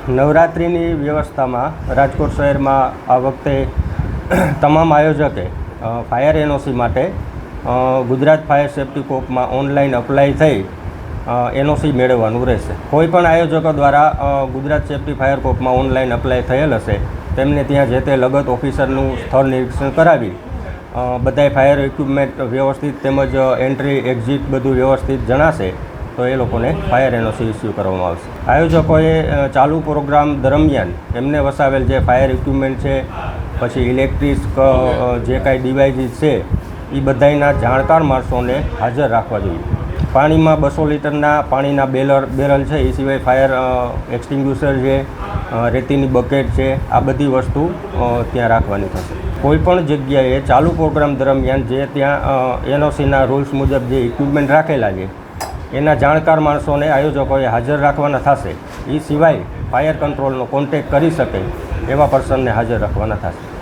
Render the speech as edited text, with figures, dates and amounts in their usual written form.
નવરાત્રિની વ્યવસ્થામાં રાજકોટ શહેરમાં આ વખતે તમામ આયોજકે ફાયર એનઓસી માટે ગુજરાત ફાયર સેફ્ટી કોર્પમાં ઓનલાઈન અપ્લાય થઈ એનઓસી મેળવવાનું રહેશે. કોઈપણ આયોજકો દ્વારા ગુજરાત સેફ્ટી ફાયર કોર્પમાં ઓનલાઈન અપ્લાય થયેલ હશે તેમને ત્યાં જે તે લગત ઓફિસરનું સ્થળ નિરીક્ષણ કરાવી બધાય ફાયર ઇક્વિપમેન્ટ વ્યવસ્થિત તેમજ એન્ટ્રી એક્ઝિટ બધું વ્યવસ્થિત જણાશે તો એ લોકોને ફાયર એનઓસી ઇસ્યુ કરવામાં આવશે. આયોજકોએ ચાલુ પ્રોગ્રામ દરમિયાન એમને વસાવેલ જે ફાયર ઇક્વિપમેન્ટ છે, પછી ઇલેક્ટ્રિક જે કાંઈ ડિવાઇસીસ છે એ બધાયના જાણકાર માણસોને હાજર રાખવા જોઈએ. પાણીમાં 200 લીટરના પાણીના બેરલ છે, એ સિવાય ફાયર એક્સટિંગ્યુશર છે, રેતીની બકેટ છે, આ બધી વસ્તુ ત્યાં રાખવાની થશે. કોઈપણ જગ્યાએ ચાલુ પ્રોગ્રામ દરમિયાન જે ત્યાં એનઓસીના રૂલ્સ મુજબ જે ઇક્વિપમેન્ટ રાખેલા છે એના જાણકાર માણસોને આયોજકોએ હાજર રાખવાના થશે. એ સિવાય ફાયર કંટ્રોલનો કોન્ટેક્ટ કરી શકે એવા પર્સનને હાજર રાખવાના થશે.